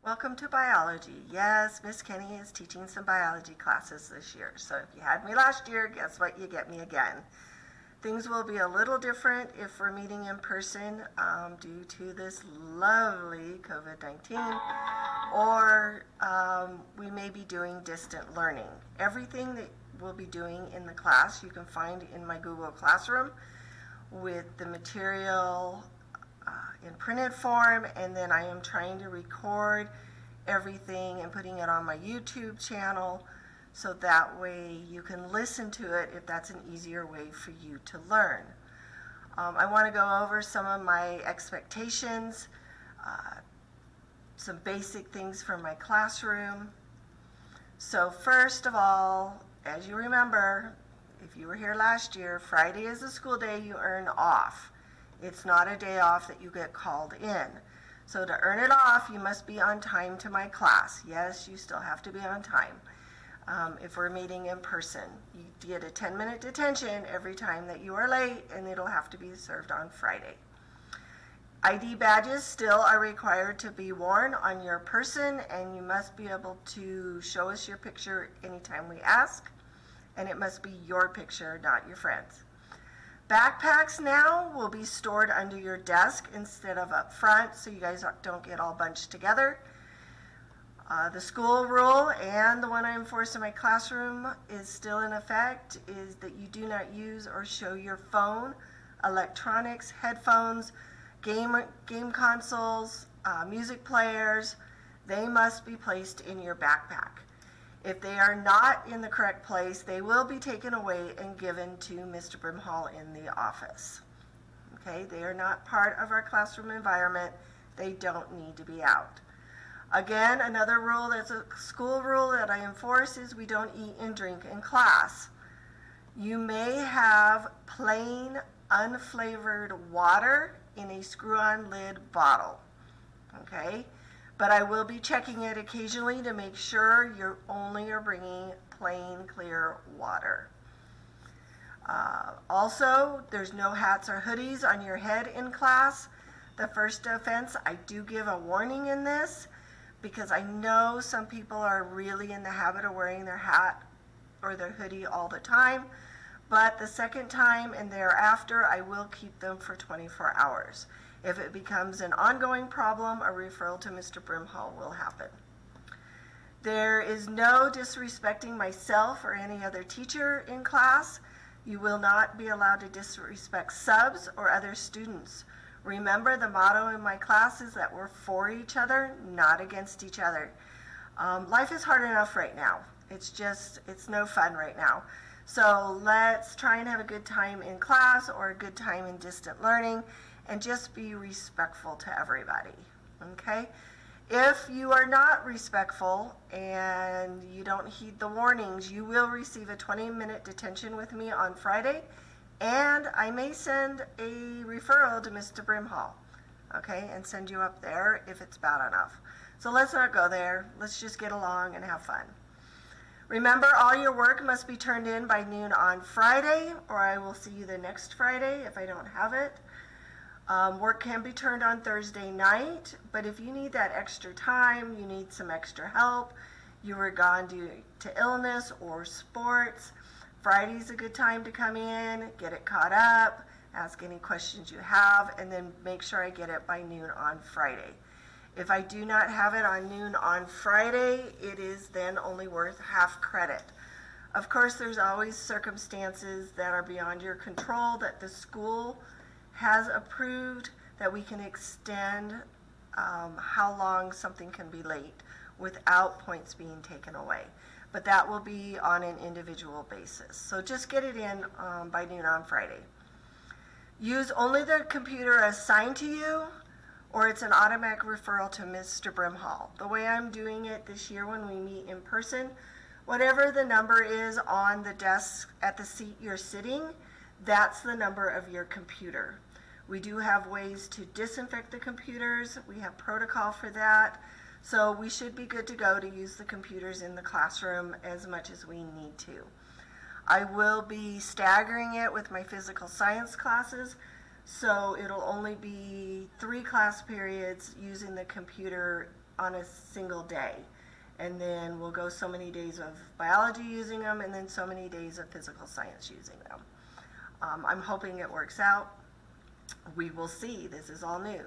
Welcome to biology. Yes, Miss Kenny is teaching some biology classes this year. So if you had me last year, guess what? You get me again. Things will be a little different if we're meeting in person due to this lovely COVID-19, or we may be doing distant learning. Everything that we'll be doing in the class you can find in my Google Classroom with the material in printed form, and then I am trying to record everything and putting it on my YouTube channel so that way you can listen to it if that's an easier way for you to learn. I want to go over some of my expectations, some basic things from my classroom. So first of all, as you remember, if you were here last year, Friday is a school day you earn off. It's not a day off that you get called in. So to earn it off, you must be on time to my class. Yes, you still have to be on time. If we're meeting in person, you get a 10-minute detention every time that you are late, and it'll have to be served on Friday. ID badges still are required to be worn on your person, and you must be able to show us your picture anytime we ask, and it must be your picture, not your friend's. Backpacks now will be stored under your desk instead of up front, so you guys don't get all bunched together. The school rule, and the one I enforce in my classroom, is still in effect, is that you do not use or show your phone, electronics, headphones, game consoles, music players. They must be placed in your backpack. If they are not in the correct place, they will be taken away and given to Mr. Brimhall in the office. Okay, they are not part of our classroom environment. They don't need to be out. Again, another rule that's a school rule that I enforce is we don't eat and drink in class. You may have plain, unflavored water in a screw-on lid bottle. Okay? But I will be checking it occasionally to make sure you only are bringing plain, clear water. Also, there's no hats or hoodies on your head in class. The first offense, I do give a warning in this because I know some people are really in the habit of wearing their hat or their hoodie all the time. But the second time and thereafter, I will keep them for 24 hours. If it becomes an ongoing problem, a referral to Mr. Brimhall will happen. There is no disrespecting myself or any other teacher in class. You will not be allowed to disrespect subs or other students. Remember, the motto in my class is that we're for each other, not against each other. Life is hard enough right now. It's no fun right now. So let's try and have a good time in class or a good time in distant learning, and just be respectful to everybody, okay? If you are not respectful and you don't heed the warnings, you will receive a 20-minute detention with me on Friday, and I may send a referral to Mr. Brimhall, okay, and send you up there if it's bad enough. So let's not go there. Let's just get along and have fun. Remember, all your work must be turned in by noon on Friday, or I will see you the next Friday if I don't have it. Work can be turned on Thursday night, but if you need that extra time, you need some extra help, you were gone due to illness or sports, Friday's a good time to come in, get it caught up, ask any questions you have, and then make sure I get it by noon on Friday. If I do not have it on noon on Friday, it is then only worth half credit. Of course, there's always circumstances that are beyond your control that the school has approved that we can extend how long something can be late without points being taken away. But that will be on an individual basis. So just get it in by noon on Friday. Use only the computer assigned to you, or it's an automatic referral to Mr. Brimhall. The way I'm doing it this year when we meet in person, whatever the number is on the desk at the seat you're sitting, that's the number of your computer. We do have ways to disinfect the computers. We have protocol for that. So we should be good to go to use the computers in the classroom as much as we need to. I will be staggering it with my physical science classes, so it'll only be 3 class periods using the computer on a single day. And then we'll go so many days of biology using them, and then so many days of physical science using them. I'm hoping it works out. We will see. This is all new.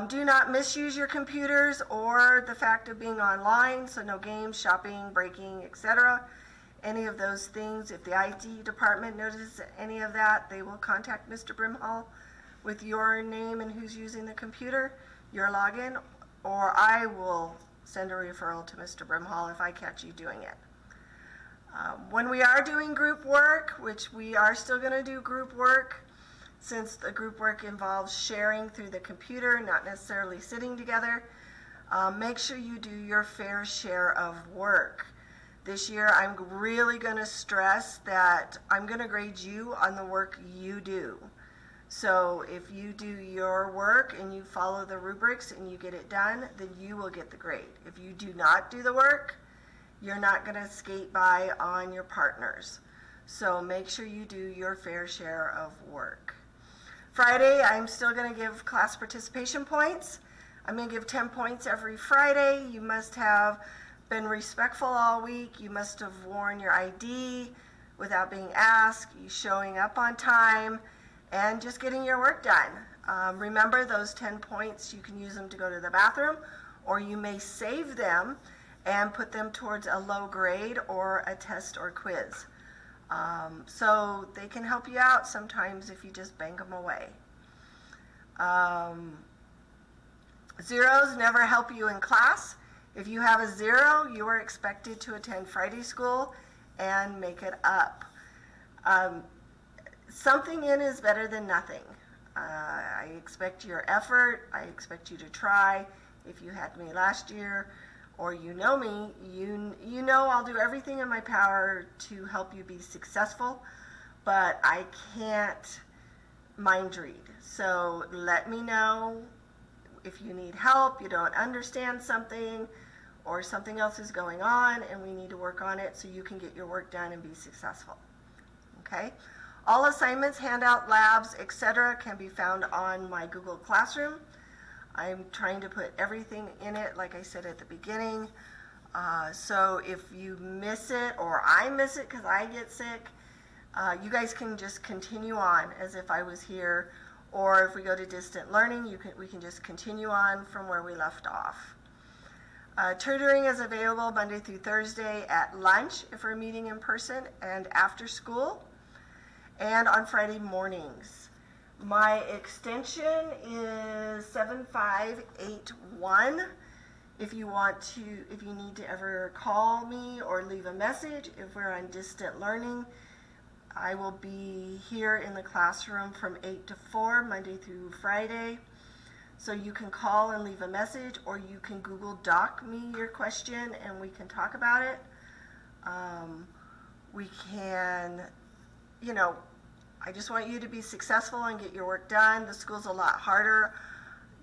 Do not misuse your computers or the fact of being online, so no games, shopping, breaking, etc. Any of those things. If the IT department notices any of that, they will contact Mr. Brimhall with your name and who's using the computer, your login, or I will send a referral to Mr. Brimhall if I catch you doing it. When we are doing group work, which we are still going to do group work, since the group work involves sharing through the computer, not necessarily sitting together, make sure you do your fair share of work. This year I'm really going to stress that I'm going to grade you on the work you do. So if you do your work and you follow the rubrics and you get it done, then you will get the grade. If you do not do the work, you're not going to skate by on your partners. So make sure you do your fair share of work. Friday, I'm still going to give class participation points. I'm going to give 10 points every Friday. You must have been respectful all week. You must have worn your ID without being asked. You showing up on time and just getting your work done. Remember, those 10 points, you can use them to go to the bathroom, or you may save them and put them towards a low grade or a test or quiz. So they can help you out sometimes if you just bank them away. Zeros never help you in class. If you have a 0, you are expected to attend Friday school and make it up. Something in is better than nothing. I expect your effort. I expect you to try. If you had me last year, or you know me, you know I'll do everything in my power to help you be successful, but I can't mind read. So let me know if you need help, you don't understand something, or something else is going on and we need to work on it so you can get your work done and be successful. Okay? All assignments, handout, labs, etc. can be found on my Google Classroom. I'm trying to put everything in it, like I said at the beginning. So if you miss it, or I miss it because I get sick, you guys can just continue on as if I was here. Or if we go to distant learning, we can just continue on from where we left off. Tutoring is available Monday through Thursday at lunch if we're meeting in person, and after school, and on Friday mornings. My extension is 7581. If you need to ever call me or leave a message, if we're on distant learning, I will be here in the classroom from 8 to 4, Monday through Friday. So you can call and leave a message, or you can Google Doc me your question and we can talk about it. We can, I just want you to be successful and get your work done. The school's a lot harder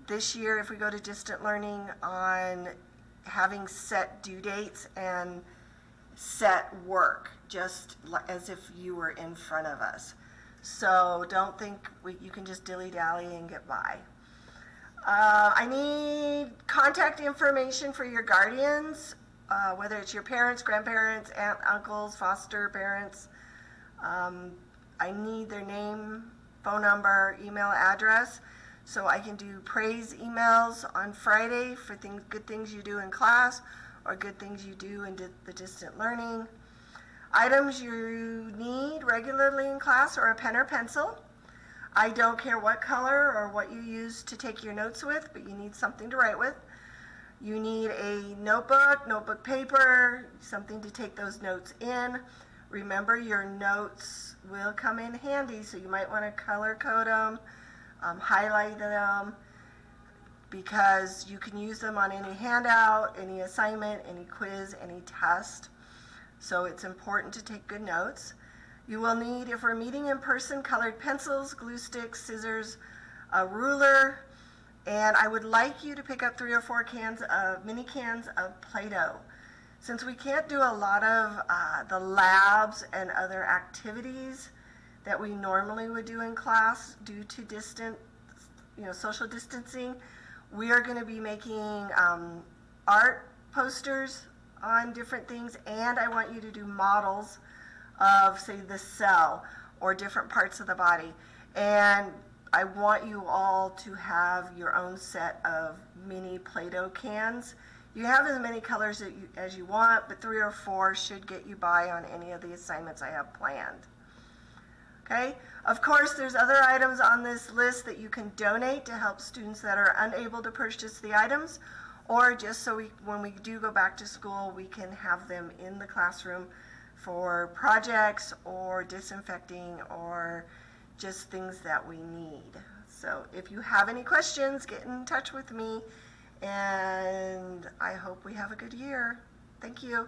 this year if we go to distant learning on having set due dates and set work, just as if you were in front of us. So don't think you can just dilly-dally and get by. I need contact information for your guardians, whether it's your parents, grandparents, aunt, uncles, foster parents. I need their name, phone number, email address, so I can do praise emails on Friday for good things you do in class or good things you do in the distant learning. Items you need regularly in class are a pen or pencil. I don't care what color or what you use to take your notes with, but you need something to write with. You need a notebook paper, something to take those notes in. Remember, your notes will come in handy, so you might want to color code them, highlight them, because you can use them on any handout, any assignment, any quiz, any test. So it's important to take good notes. You will need, if we're meeting in person, colored pencils, glue sticks, scissors, a ruler, and I would like you to pick up 3 or 4 mini cans of Play-Doh. Since we can't do a lot of the labs and other activities that we normally would do in class due to social distancing, We are going to be making art posters on different things, and I want you to do models of, say, the cell or different parts of the body. And I want you all to have your own set of mini Play-Doh cans. You have as many colors as you want, but 3 or 4 should get you by on any of the assignments I have planned. Okay? Of course, there's other items on this list that you can donate to help students that are unable to purchase the items, or just so when we do go back to school, we can have them in the classroom for projects or disinfecting or just things that we need. So if you have any questions, get in touch with me, and I hope we have a good year. Thank you.